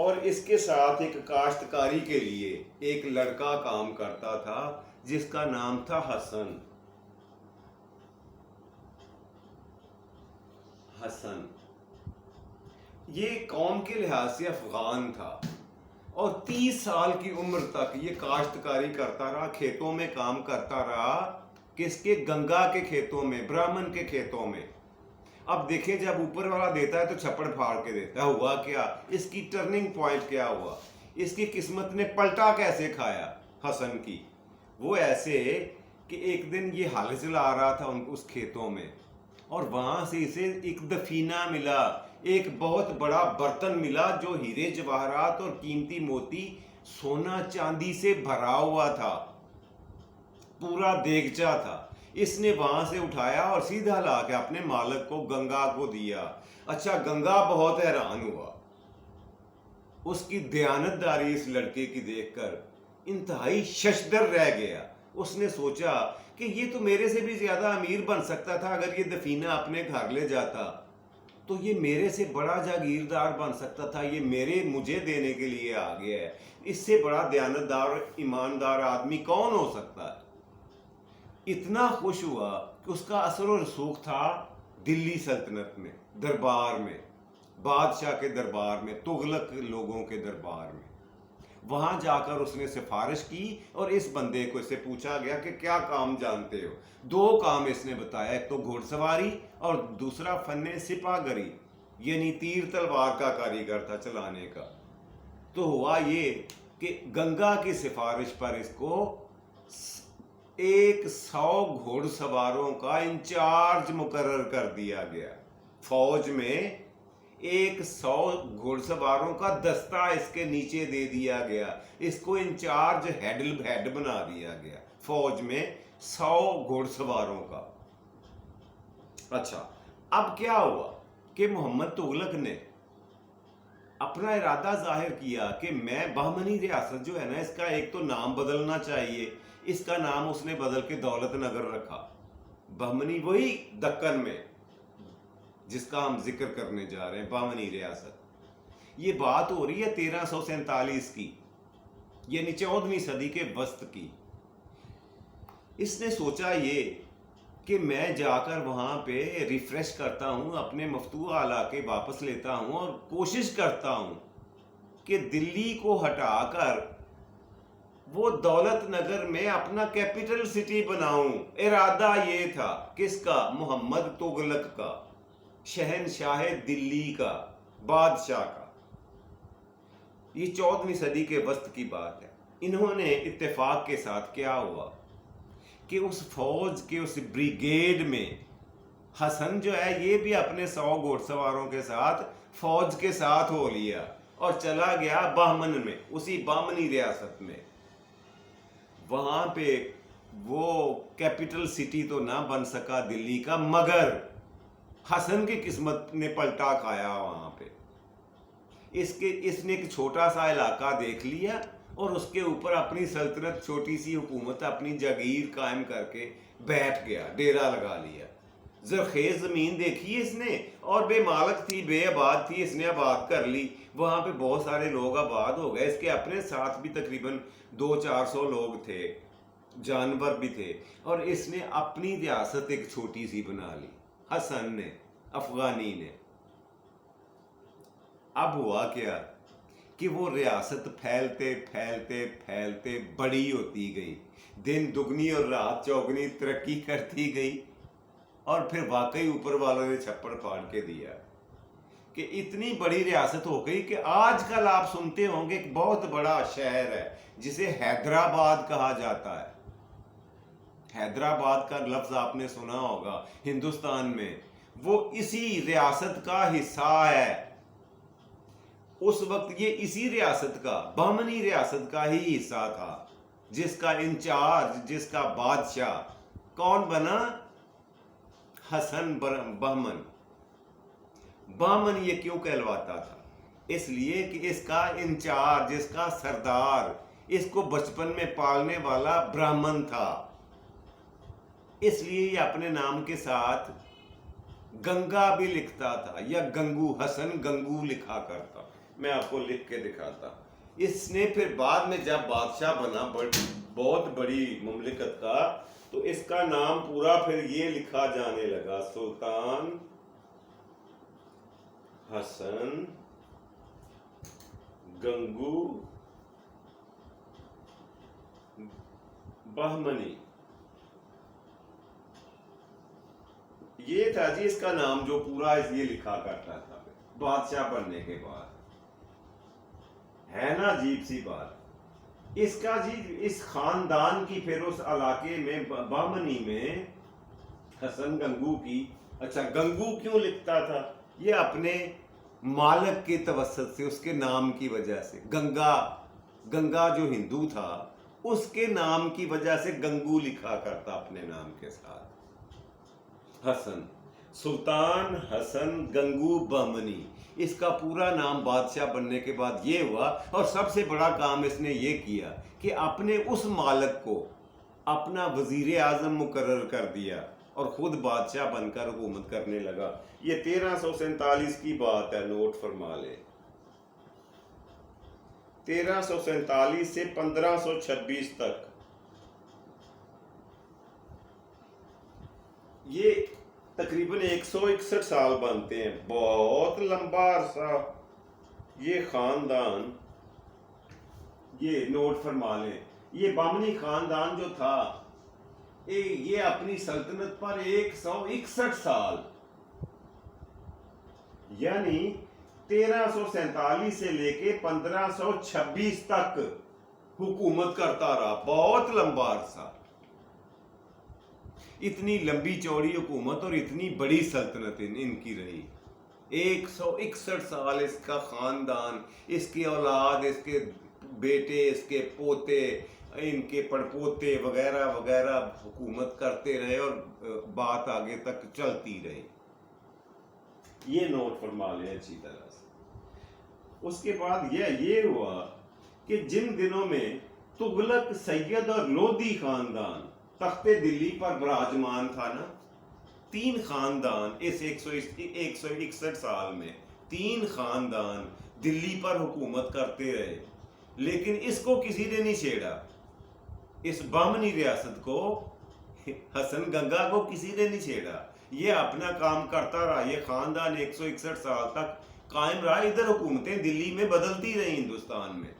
اور اس کے ساتھ ایک کاشتکاری کے لیے ایک لڑکا کام کرتا تھا جس کا نام تھا حسن. یہ قوم کے لحاظ سے افغان تھا اور 30 سال کی عمر تک یہ کاشتکاری کرتا رہا, کھیتوں میں کام کرتا رہا. کس کے؟ گنگا کے کھیتوں میں, برہمن کے کھیتوں میں. اب دیکھیں جب اوپر والا دیتا ہے تو چھپڑ پھاڑ کے دیتا ہے. ہوا کیا؟ اس کی ٹرننگ پوائنٹ کیا ہوا؟ اس کی قسمت نے پلٹا کیسے کھایا حسن کی؟ وہ ایسے کہ ایک دن یہ ہل چلا رہا تھا اس کھیتوں میں, اور وہاں سے اسے ایک دفینہ ملا, ایک بہت بڑا برتن ملا جو ہیرے جواہرات اور قیمتی موتی سونا چاندی سے بھرا ہوا تھا, پورا دیگچا تھا. اس نے وہاں سے اٹھایا اور سیدھا لا کے اپنے مالک کو گنگا کو دیا. اچھا, گنگا بہت حیران ہوا اس کی دیانتداری اس لڑکے کی دیکھ کر, انتہائی ششدر رہ گیا. اس نے سوچا کہ یہ تو میرے سے بھی زیادہ امیر بن سکتا تھا, اگر یہ دفینہ اپنے گھر لے جاتا تو یہ میرے سے بڑا جاگیردار بن سکتا تھا, یہ مجھے دینے کے لیے آ گیا ہے. اس سے بڑا دیانتدار ایماندار آدمی کون ہو سکتا ہے؟ اتنا خوش ہوا کہ اس کا اثر و رسوخ تھا دلی سلطنت میں, دربار میں, بادشاہ کے دربار میں, تغلق لوگوں کے دربار میں. وہاں جا کر اس نے سفارش کی اور اس بندے کو اس سے پوچھا گیا کہ کیا کام جانتے ہو؟ 2 کام اس نے بتایا, ایک تو گھوڑ سواری اور دوسرا فن سپاہ گری, یعنی تیر تلوار کا کاریگر تھا چلانے کا. تو ہوا یہ کہ گنگا کی سفارش پر اس کو 100 گھوڑ سواروں کا انچارج مقرر کر دیا گیا. فوج میں 100 گھوڑ سواروں کا دستہ اس کے نیچے دے دیا گیا, اس کو انچارج ہیڈ بنا دیا گیا فوج میں 100 گھوڑ سواروں کا. اچھا, اب کیا ہوا کہ محمد تغلق نے اپنا ارادہ ظاہر کیا کہ میں بہمنی ریاست جو ہے نا, اس کا ایک تو نام بدلنا چاہیے. اس کا نام اس نے بدل کے دولت نگر رکھا. بہمنی وہی دکن میں جس کا ہم ذکر کرنے جا رہے ہیں, بہمنی ریاست. یہ بات ہو رہی ہے 1347 کی, یعنی 14ویں صدی کے وسط کی. اس نے سوچا یہ کہ میں جا کر وہاں پہ ریفریش کرتا ہوں, اپنے مفتوح علاقے واپس لیتا ہوں اور کوشش کرتا ہوں کہ دلی کو ہٹا کر وہ دولت نگر میں اپنا کیپٹل سٹی بناؤں. ارادہ یہ تھا کس کا؟ محمد تغلق کا, شہنشاہ دلی کا, بادشاہ کا. یہ 14ویں صدی کے وسط کی بات ہے. انہوں نے اتفاق کے ساتھ کیا ہوا کہ اس فوج کے اس بریگیڈ میں حسن جو ہے یہ بھی اپنے 100 گھوڑ سواروں کے ساتھ فوج کے ساتھ ہو لیا اور چلا گیا بہمن میں, اسی بہمنی ریاست میں. وہاں پہ وہ کیپٹل سٹی تو نہ بن سکا دلی کا, مگر حسن کی قسمت نے پلٹا کھایا وہاں پہ. اس نے ایک چھوٹا سا علاقہ دیکھ لیا اور اس کے اوپر اپنی سلطنت, چھوٹی سی حکومت, اپنی جاگیر قائم کر کے بیٹھ گیا, ڈیرا لگا لیا. زرخیز زمین دیکھی اس نے اور بے مالک تھی, بے آباد تھی, اس نے آباد کر لی. وہاں پہ بہت سارے لوگ آباد ہو گئے. اس کے اپنے ساتھ بھی تقریباً 200-400 لوگ تھے, جانور بھی تھے, اور اس نے اپنی ریاست ایک چھوٹی سی بنا لی حسن نے, افغانی نے. اب ہوا کیا کہ وہ ریاست پھیلتے پھیلتے پھیلتے بڑی ہوتی گئی, دن دگنی اور رات چوگنی ترقی کرتی گئی, اور پھر واقعی اوپر والوں نے چھپڑ پھاڑ کے دیا کہ اتنی بڑی ریاست ہو گئی کہ آج کل آپ سنتے ہوں گے ایک بہت بڑا شہر ہے جسے حیدرآباد کہا جاتا ہے. حیدرآباد کا لفظ آپ نے سنا ہوگا ہندوستان میں, وہ اسی ریاست کا حصہ ہے. اس وقت یہ اسی ریاست کا, بہمنی ریاست کا ہی حصہ تھا, جس کا انچارج, جس کا بادشاہ کون بنا؟ حسن بہمن. بہمن یہ کیوں کہلواتا تھا؟ اس لیے کہ اس کا انچارج, اس کا سردار, اس کو بچپن میں پالنے والا برہمن تھا. اس لیے یہ اپنے نام کے ساتھ گنگا بھی لکھتا تھا, یا گنگو, حسن گنگو لکھا کرتا. میں آپ کو لکھ کے دکھاتا. اس نے پھر بعد میں جب بادشاہ بنا بہت بڑی مملکت کا, تو اس کا نام پورا پھر یہ لکھا جانے لگا, سلطان حسن گنگو بہمنی. یہ تھا جی اس کا نام جو پورا یہ لکھا کرتا تھا بادشاہ بننے کے بعد. ہے نا عجیب سی بات. اس کا جی اس خاندان کی پھر اس علاقے میں بہمنی میں حسن گنگو کی, اچھا گنگو کیوں لکھتا تھا؟ یہ اپنے مالک کے توسط سے, اس کے نام کی وجہ سے. گنگا جو ہندو تھا اس کے نام کی وجہ سے گنگو لکھا کرتا اپنے نام کے ساتھ. حسن, سلطان حسن گنگو بہمنی, اس کا پورا نام بادشاہ بننے کے بعد یہ ہوا. اور سب سے بڑا کام اس نے یہ کیا کہ اپنے اس مالک کو اپنا وزیر اعظم مقرر کر دیا اور خود بادشاہ بن کر حکومت کرنے لگا. یہ 1347 کی بات ہے, نوٹ فرما لے. 1347 سے 1526 تک یہ تقریباً 161 سال بنتے ہیں. بہت لمبا عرصہ یہ خاندان, یہ نوٹ فرما لیں, یہ بہمنی خاندان جو تھا یہ اپنی سلطنت پر 161 سال, یعنی 1347 سے لے کے 1526 تک حکومت کرتا رہا. بہت لمبا عرصہ. اتنی لمبی چوڑی حکومت اور اتنی بڑی سلطنت ان کی رہی. 161 سال اس کا خاندان, اس کی اولاد, اس کے بیٹے, اس کے پوتے, ان کے پڑپوتے وغیرہ وغیرہ حکومت کرتے رہے اور بات آگے تک چلتی رہی. یہ نوٹ فرما لیں اچھی طرح سے. اس کے بعد یہ ہوا کہ جن دنوں میں تغلق, سید اور لودھی خاندان تخت دلی پر براجمان تھا نا, 3 خاندان اس 161 سال میں 3 خاندان دلی پر حکومت کرتے رہے, لیکن اس کو کسی نے نہیں چھیڑا. اس بہمنی ریاست کو, حسن گنگا کو کسی نے نہیں چھیڑا. یہ اپنا کام کرتا رہا. یہ خاندان 161 سال تک قائم رہا. ادھر حکومتیں دلی میں بدلتی رہی ہندوستان میں,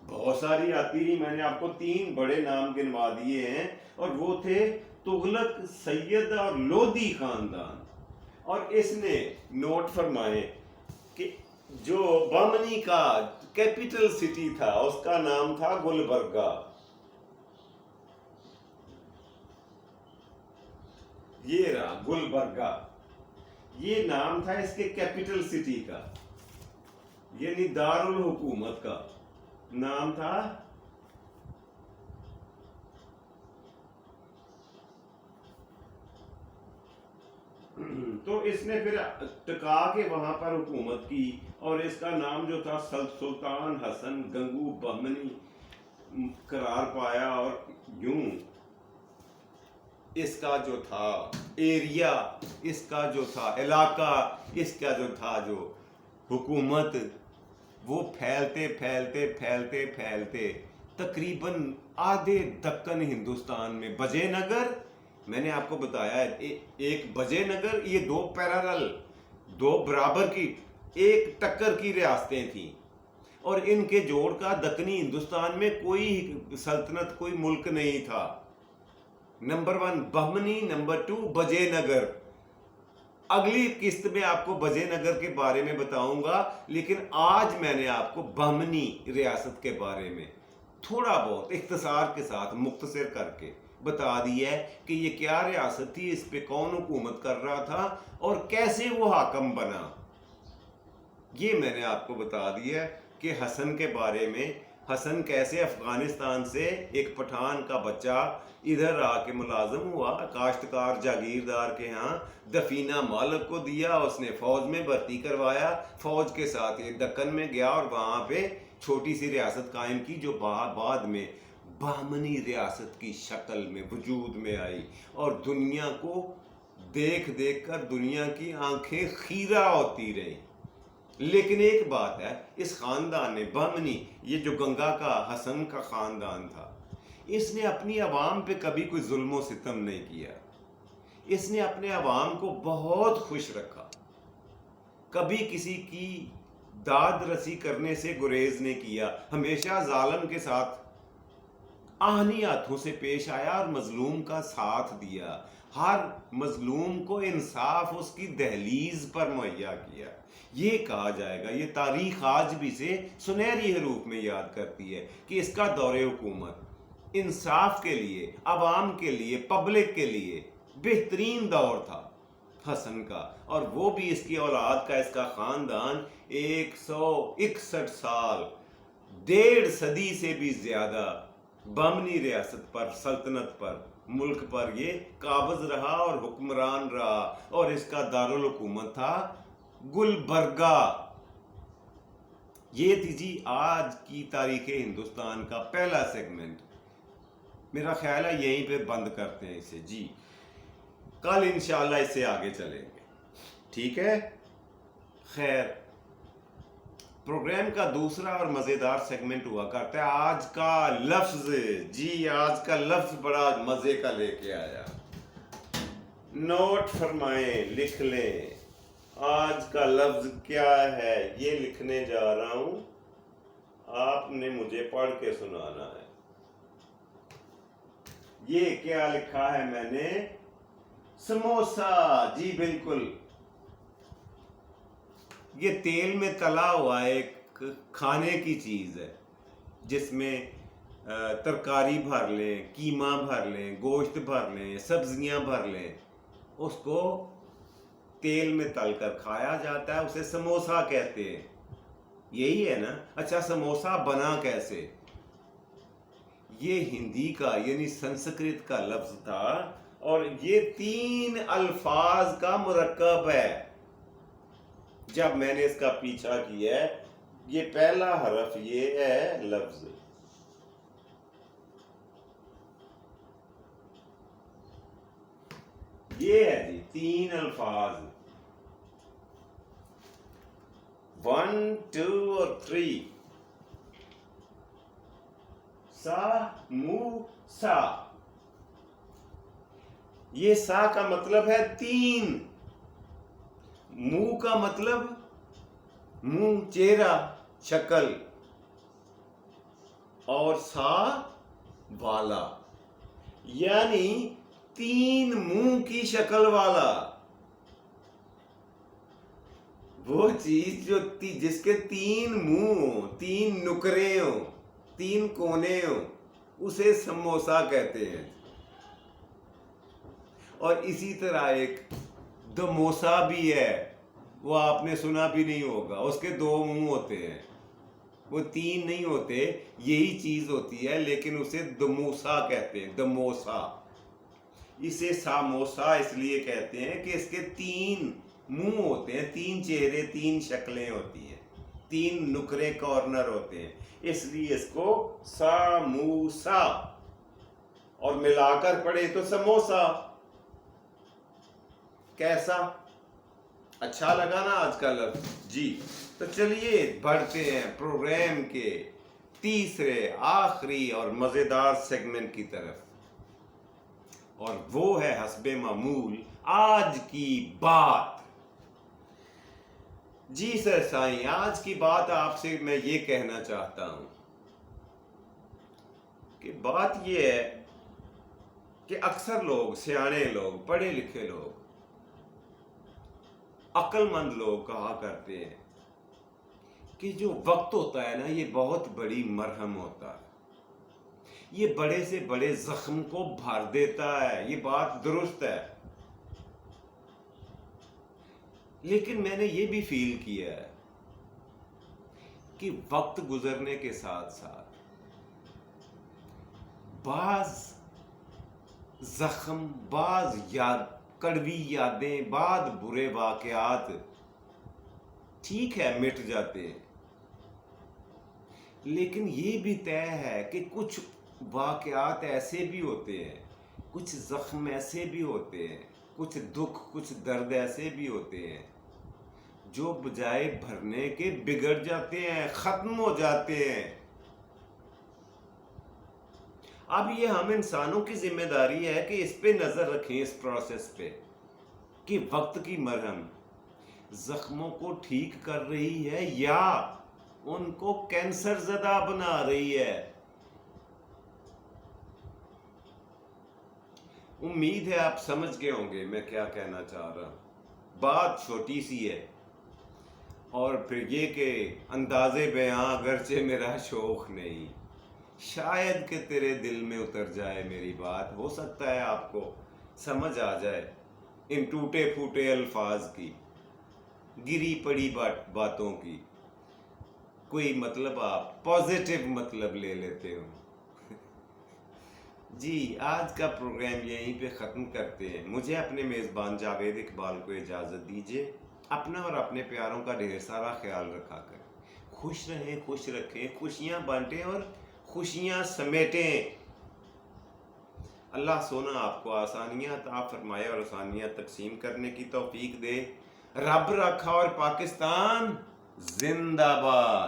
بہت ساری آتی رہی. میں نے آپ کو 3 بڑے نام گنوا دیے ہیں, اور وہ تھے تغلق, سید اور لودھی خاندان. اور اس نے نوٹ فرمائے کہ جو بہمنی کا کیپٹل سٹی تھا اس کا نام تھا گلبرگہ. یہ رہا گلبرگہ, یہ نام تھا اس کے کیپٹل سٹی کا, یعنی دارالحکومت کا نام تھا. تو اس نے پھر ٹکا کے وہاں پر حکومت کی, اور اس کا نام جو تھا سلطان حسن گنگو بہمنی قرار پایا. اور یوں اس کا جو تھا ایریا, اس کا جو تھا علاقہ, اس کا جو تھا جو حکومت, وہ پھیلتے پھیلتے پھیلتے پھیلتے تقریباً آدھے دکن ہندوستان میں. بجے نگر, میں نے آپ کو بتایا ایک بجے نگر, یہ 2 پیرالل, 2 برابر کی, ایک ٹکر کی ریاستیں تھیں, اور ان کے جوڑ کا دکنی ہندوستان میں کوئی سلطنت, کوئی ملک نہیں تھا. نمبر 1 بہمنی, نمبر 2 بجے نگر. اگلی قسط میں آپ کو بجے نگر کے بارے میں بتاؤں گا, لیکن آج میں نے آپ کو بہمنی ریاست کے بارے میں تھوڑا بہت اختصار کے ساتھ مختصر کر کے بتا دیا ہے کہ یہ کیا ریاست تھی, اس پہ کون حکومت کر رہا تھا, اور کیسے وہ حاکم بنا. یہ میں نے آپ کو بتا دیا ہے کہ حسن کے بارے میں. حسن کیسے افغانستان سے ایک پٹھان کا بچہ ادھر آ کے ملازم ہوا, کاشتکار جاگیردار کے ہاں, دفینہ مالک کو دیا, اس نے فوج میں بھرتی کروایا, فوج کے ساتھ یہ دکن میں گیا اور وہاں پہ چھوٹی سی ریاست قائم کی, جو بعد میں بہمنی ریاست کی شکل میں وجود میں آئی. اور دنیا کو دیکھ دیکھ کر دنیا کی آنکھیں خیرہ ہوتی رہیں. لیکن ایک بات ہے، اس خاندان نے بہمنی، یہ جو گنگا کا حسن کا خاندان تھا، اس نے اپنی عوام پہ کبھی کوئی ظلم و ستم نہیں کیا. اس نے اپنے عوام کو بہت خوش رکھا، کبھی کسی کی داد رسی کرنے سے گریز نہیں کیا، ہمیشہ ظالم کے ساتھ آہنی ہاتھوں سے پیش آیا اور مظلوم کا ساتھ دیا، ہر مظلوم کو انصاف اس کی دہلیز پر مہیا کیا. یہ کہا جائے گا، یہ تاریخ آج بھی سے سنہری حروف میں یاد کرتی ہے کہ اس کا دور حکومت انصاف کے لیے، عوام کے لیے، پبلک کے لیے بہترین دور تھا حسن کا. اور وہ بھی اس کی اولاد کا، اس کا خاندان 161 سال، 1.5 صدی سے بھی زیادہ بامنی ریاست پر، سلطنت پر، ملک پر یہ قابض رہا اور حکمران رہا. اور اس کا دارالحکومت تھا گلبرگہ. یہ تھی جی آج کی تاریخ ہندوستان کا پہلا سیگمنٹ. میرا خیال ہے یہیں پہ بند کرتے ہیں اسے جی، کل انشاءاللہ اس سے آگے چلیں گے. ٹھیک ہے؟ خیر، پروگرام کا دوسرا اور مزیدار سیگمنٹ ہوا کرتا ہے آج کا لفظ. جی آج کا لفظ بڑا مزے کا لے کے آیا، نوٹ فرمائیں، لکھ لیں. آج کا لفظ کیا ہے یہ لکھنے جا رہا ہوں، آپ نے مجھے پڑھ کے سنانا ہے. یہ کیا لکھا ہے میں نے؟ سموسا. جی بالکل، یہ تیل میں تلا ہوا ایک کھانے کی چیز ہے جس میں ترکاری بھر لیں، کیما بھر لیں، گوشت بھر لیں، سبزیاں بھر لیں، اس کو تیل میں تل کر کھایا جاتا ہے، اسے سموسا کہتے ہیں. یہی ہے نا؟ اچھا، سموسا بنا کیسے؟ یہ ہندی کا یعنی سنسکرت کا لفظ تھا اور یہ 3 الفاظ کا مرکب ہے. جب میں نے اس کا پیچھا کیا ہے، یہ پہلا حرف یہ ہے لفظ، یہ ہے جی 3 الفاظ، 1 2 اور 3. سا مو سا. یہ سا کا مطلب ہے 3، منہ کا مطلب منہ، چہرہ، شکل، اور سا والا، یعنی 3 منہ کی شکل والا. وہ چیز جو جس کے 3 منہ ہوں، 3 نکرے ہوں، 3 کونے ہوں، اسے سموسا کہتے ہیں. اور اسی طرح ایک دموسا بھی ہے، وہ آپ نے سنا بھی نہیں ہوگا، اس کے 2 منہ ہوتے ہیں، وہ 3 نہیں ہوتے، یہی چیز ہوتی ہے لیکن اسے دموسا کہتے ہیں. دموسا. اسے ساموسا اس لیے کہتے ہیں کہ اس کے 3 منہ ہوتے ہیں، 3 چہرے، 3 شکلیں ہوتی ہیں، 3 نکرے کارنر ہوتے ہیں، اس لیے اس کو ساموسا. اور ملا کر پڑھے تو سموسا. کیسا؟ اچھا لگا نا آج کا لفظ؟ جی تو چلیے بڑھتے ہیں پروگرام کے تیسرے، آخری اور مزیدار سیگمنٹ کی طرف، اور وہ ہے حسب معمول آج کی بات. جی سر سائیں، آج کی بات آپ سے میں یہ کہنا چاہتا ہوں کہ بات یہ ہے کہ اکثر لوگ، سیانے لوگ، پڑھے لکھے لوگ، عقل مند لوگ کہا کرتے ہیں کہ جو وقت ہوتا ہے نا، یہ بہت بڑی مرہم ہوتا ہے، یہ بڑے سے بڑے زخم کو بھر دیتا ہے. یہ بات درست ہے، لیکن میں نے یہ بھی فیل کیا ہے کہ وقت گزرنے کے ساتھ ساتھ بعض زخم، بعض کڑوی یادیں، بعض برے واقعات ٹھیک ہے مٹ جاتے ہیں، لیکن یہ بھی طے ہے کہ کچھ واقعات ایسے بھی ہوتے ہیں، کچھ زخم ایسے بھی ہوتے ہیں، کچھ دکھ، کچھ درد ایسے بھی ہوتے ہیں جو بجائے بھرنے کے بگڑ جاتے ہیں، ختم ہو جاتے ہیں۔ اب یہ ہم انسانوں کی ذمہ داری ہے کہ اس پہ نظر رکھیں، اس پروسیس پہ، کہ وقت کی مرہم زخموں کو ٹھیک کر رہی ہے یا ان کو کینسر زدہ بنا رہی ہے۔ امید ہے آپ سمجھ گئے ہوں گے میں کیا کہنا چاہ رہا ہوں۔ بات چھوٹی سی ہے، اور پھر یہ کہ انداز بیاں اگرچہ میرا شوق نہیں، شاید کہ تیرے دل میں اتر جائے میری بات، ہو سکتا ہے آپ کو سمجھ آ جائے ان ٹوٹے پھوٹے الفاظ کی، گری پڑی باتوں کی کوئی مطلب آپ پازیٹیو مطلب لے لیتے ہو۔ جی آج کا پروگرام یہیں پہ ختم کرتے ہیں۔ مجھے اپنے میزبان جاوید اقبال کو اجازت دیجیے۔ اپنا اور اپنے پیاروں کا ڈھیر سارا خیال رکھا کریں، خوش رہیں، خوش رکھیں، خوشیاں بانٹیں اور خوشیاں سمیٹیں۔ اللہ سونا آپ کو آسانیاں عطا فرمائے اور آسانیاں تقسیم کرنے کی توفیق دے۔ رب رکھا اور پاکستان زندہ باد۔